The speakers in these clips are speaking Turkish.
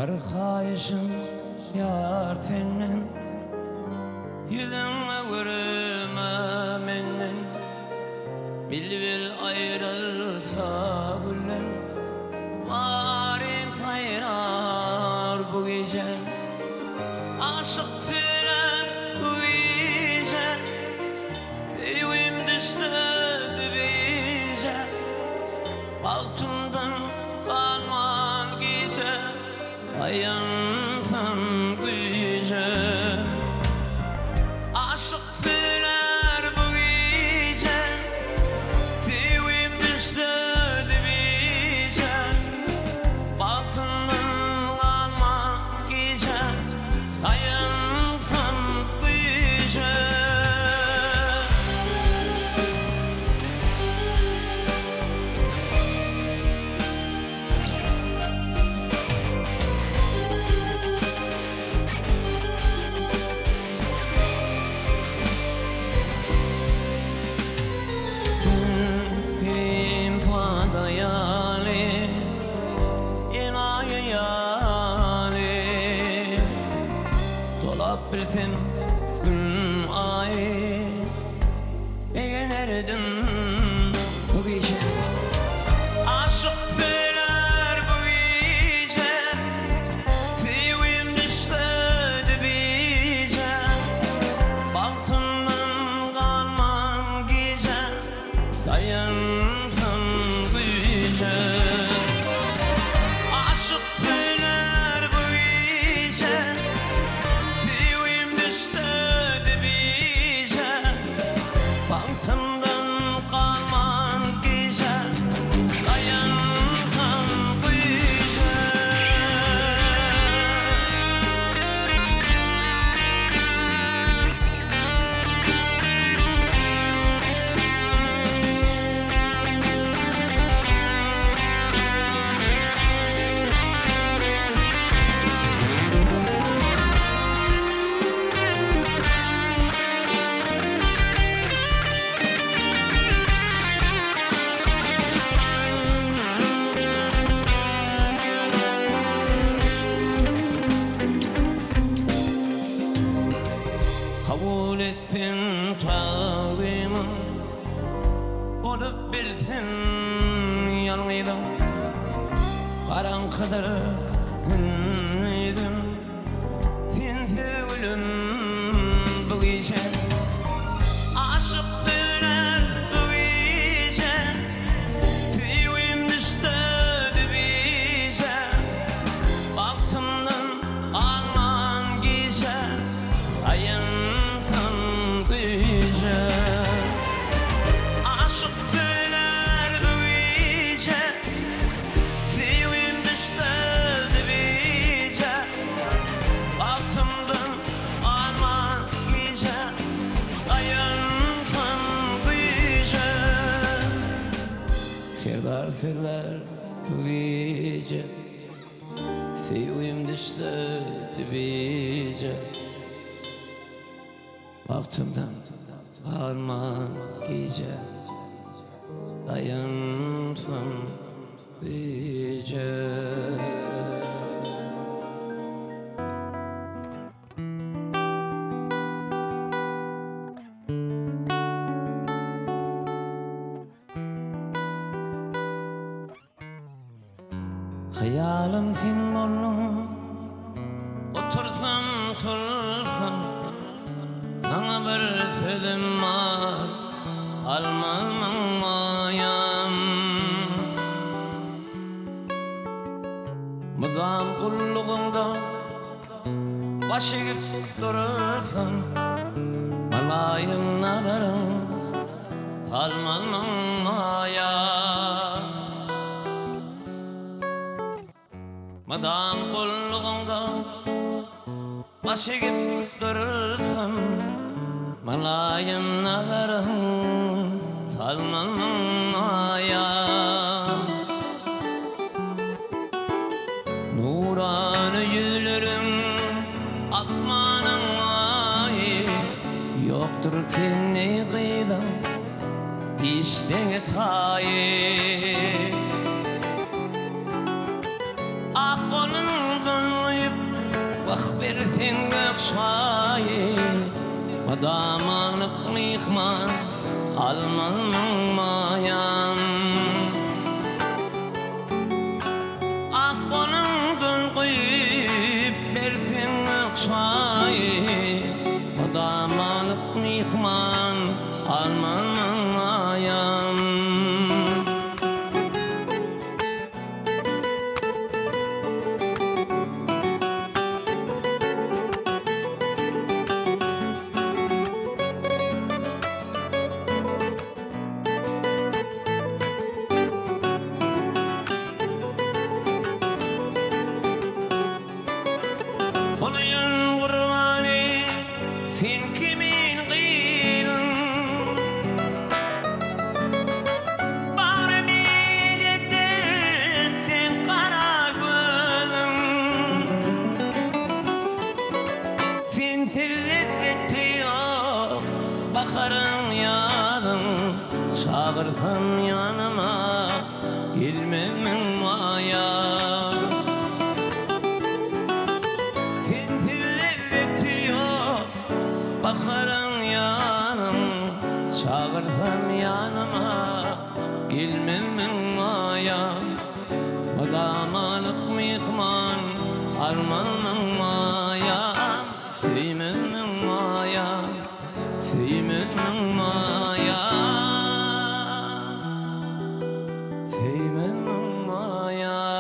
Arkayışım yar senin, yüzüme vurma menden. Bil ayrılsa güller, marif hayrar bu gece. Aşık filan bu gece, sevim düştü dibice. Baktımdan kalmam gece, ayantam gece. Aşık filan bu gece, sevim düştü dibice. Baktımdan kalmam gece, ayantam gece. Bilsin gün ay eğlenirdim bu gece. Aşık söyler bu gece, sevim düştü dibice. Baktımdan kalmam gece, dayandım gece. Aşık söyler bu gece, kabul etsin tağımım, olup bilsin yanıydım. Karanlıkdır günüydüm, sensiz ölüm bu gece. Aşık söyler bu gece, sevim düştü dibice. Baktımdan almam gece, ayantam gece. Aşık söyler bu gece, sevim düştü dibice. Baktımdan almam gece, ayantam gece. Ferler ferler bu gece, sevim düştü dibice. Baktımdan almam gece, dayandım gece. Hayalim sen boldun, otursam tursam, sana bir sözüm var, almam ayam. Mudam kulluğunda baş eğip durursan, malayım nalarım, salmam ayam. Madam kulluğunda baş eğip durursan, malayım nazarım, salmam ayağım. Nurani yüzlerim asmanın ayı, yoktur seni kıydan işten tayı. Ak kolundan bersin gökşayi Adamanık mihman almanın mayan Akkonundan kıyıp bersin gökşayi Adamanık mihman almanın mayan Olayın kurbanı sen kimin kıydın Bana bir edersin kara gözüm Sen lezzeti yok bakarın yanım Çağırsan yanıma gelmem maya Bakarım yanım, çağırdım yanıma Gelmem maya Adamanık mihman Armanım maya Süymem maya Süymem maya Süymem maya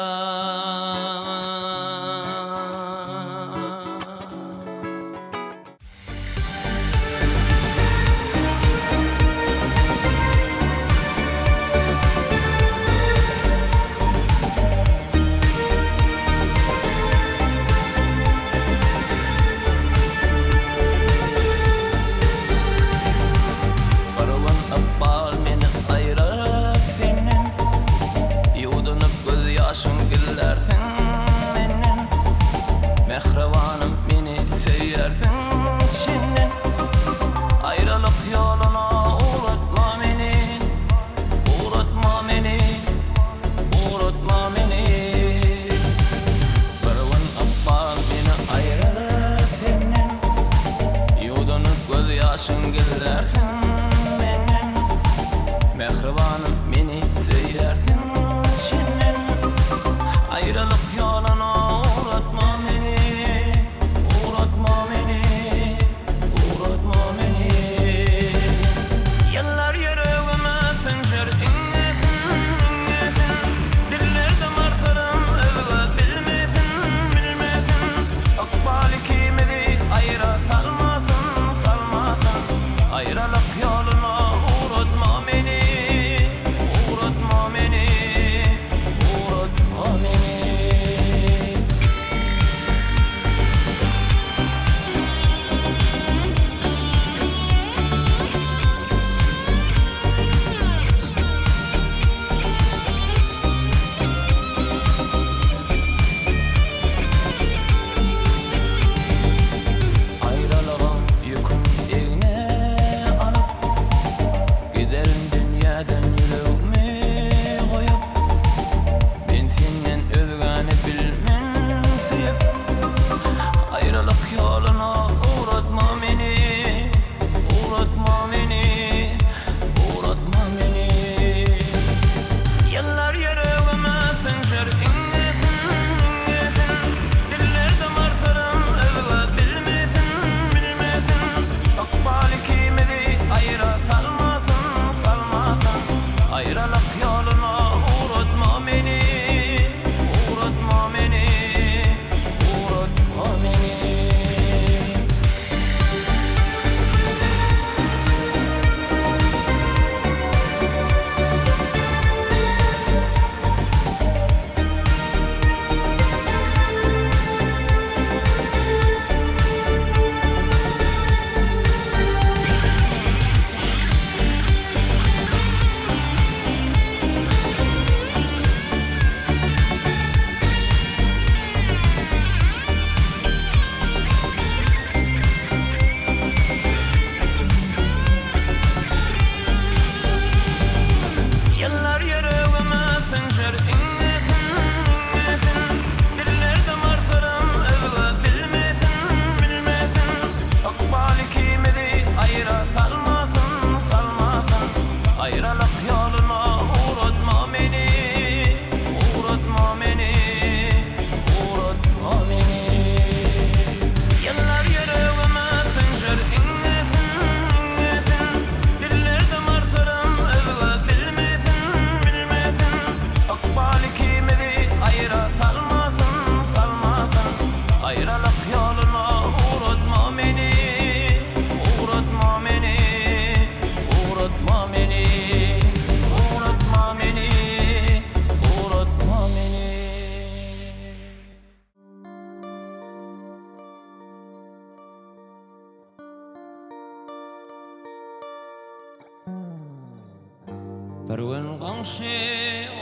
Bir gün komşu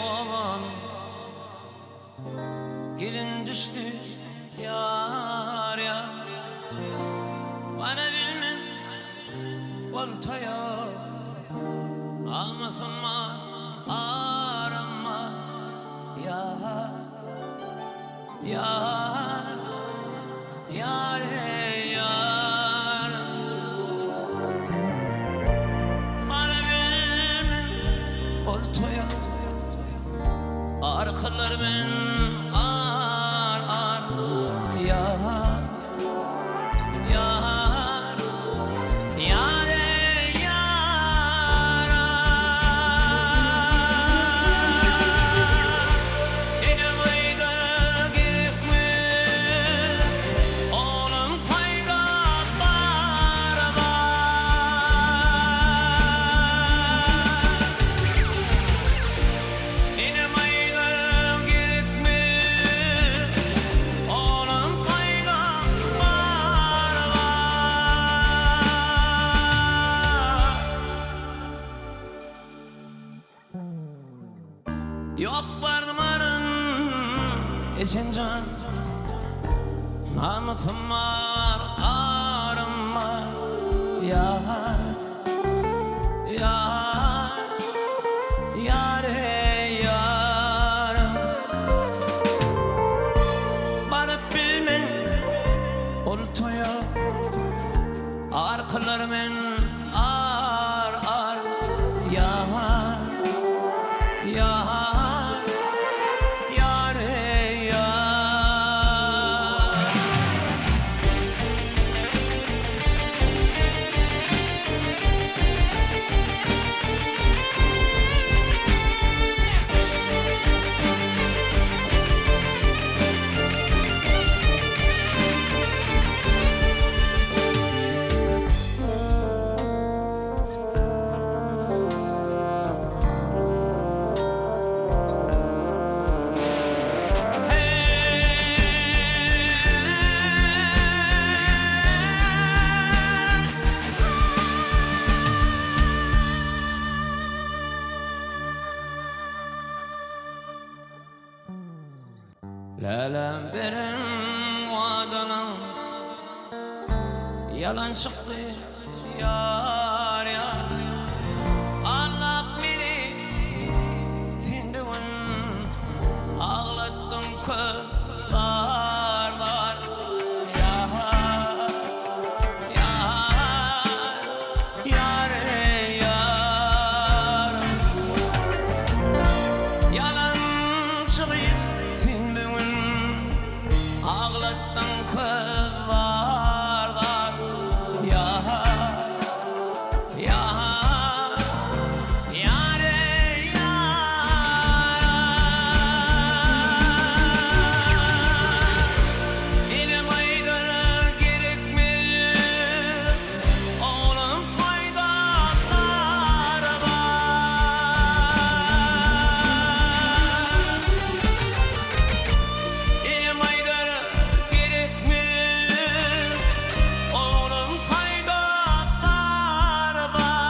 oğlan gelin düştü yar ya. Bana bilmem oltaya namusum var arama yar yar yar ey yar. Bana bilmem oltaya arkalar ben ar ar yar yar yar ey yar. Elim ayda gerekme oğlum payga barama. Elim ayda gerekme oğlum payga barama. Yok varmarın içincan namusum var arım var yar yar yar ey yarım. Barıp bilmen oltoya arkalarımın ar ar yar yar yar ey yar. Lelem benim vadanım yalan çıktı yar yar. Allah beni findiğin ağlattın kızlar var yar yar yar ey yar. Yalan çıkıyor findiğin ağlattın kızlar var yar yar yar ey yar. Elim aydın gerekmiyor oğlum faydalar var. Elim aydın gerekmiyor oğlum faydalar var.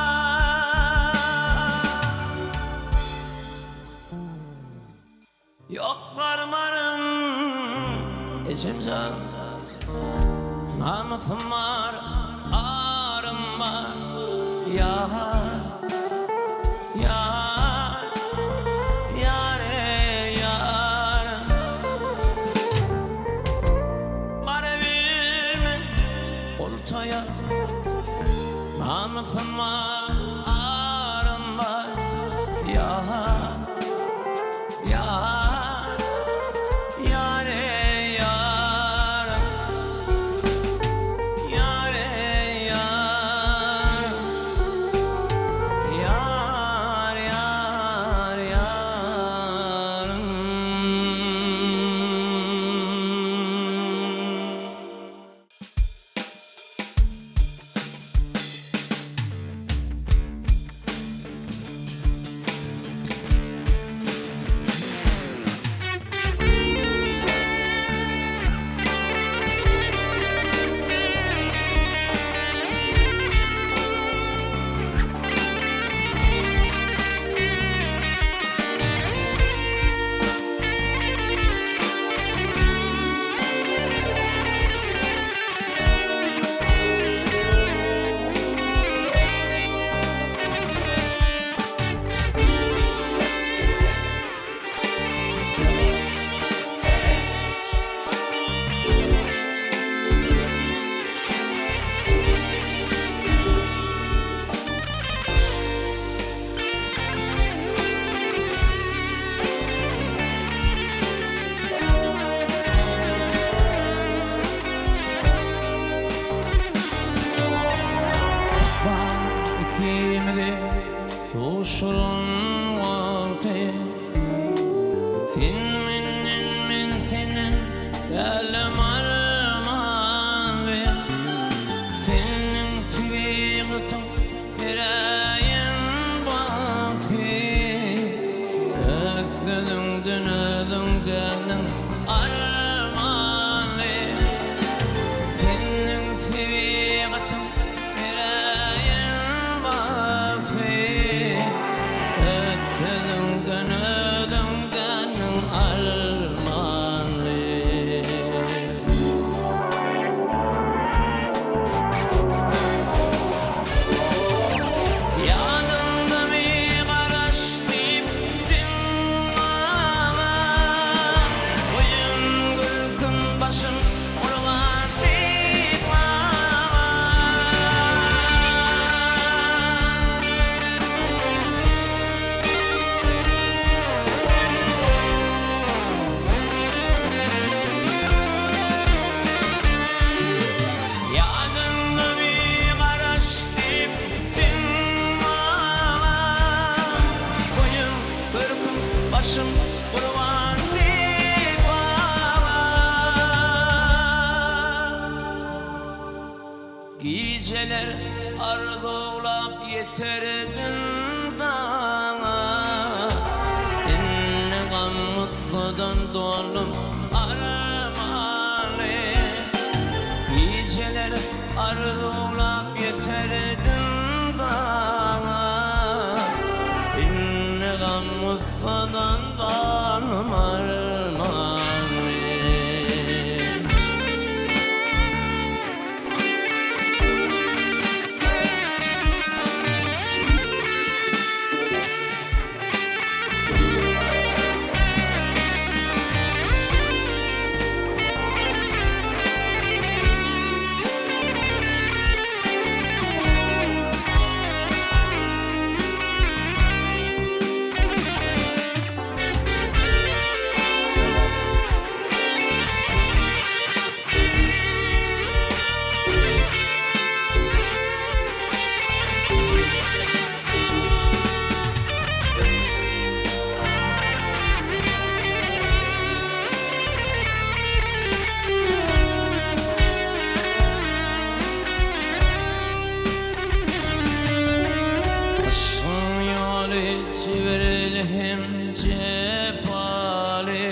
Yok varmarım içimden namusum var arım var yar yar yar ey yar. Bana bilmem oltaya namusum var arım var yar yar yar ey yar yar ey yar yar yar yar. kavuşurun vakti. Fin min finin elim armanı. Finin tüyğütüm yüreğin vakti. Öfülündün ölüngenin armanı. Finin tüyğütüm yüreğin vakti. Öfülündün ölüngenin armanı. Yanımda bir karaş diptin bana. Boyun gülkün başım oralar dip bana. Yanımda bir karaş diptin bana. Boyun gülkün başım oralar dip bana. Geceler ardoğlap yeterdin dağına. İnne gamutfadan dolum armanı. Geceler ardoğlap yeterdin dağına. İnne gamutfadan dolum armanı. Son yolu çevirilhim cephali.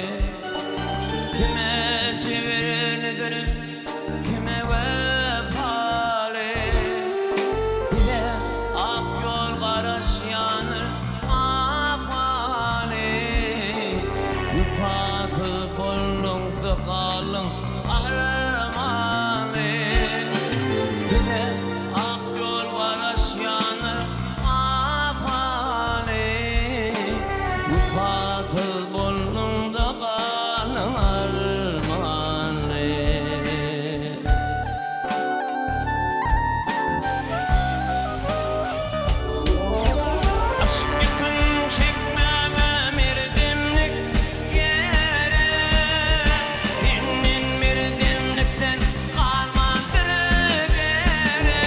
Kime çevirilir, kime vefali. Bile ak yol karaş yanır mapali. Upatı bollungda kalın armanı. Bile ak yol karaş yanır mapali. Upatı bollungda kalın armanı. Aşk yükün çekmeme mirdimlik gerek. Senin mirdimlikten kalmadır gerek.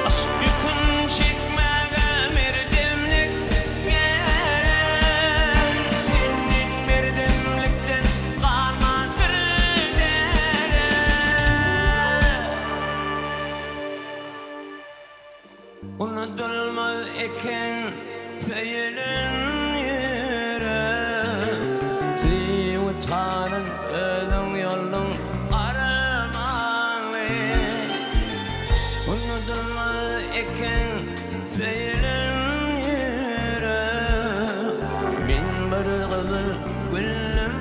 Aşk yükün çekmeme mirdimlik gerek. Senin mirdimlikten kalmadır gerek. Unutulmaz eken feilin yürek. Utanın ölün yolun armanı. Unutulmaz eken feilin yürek. Min bir kızıl gülüm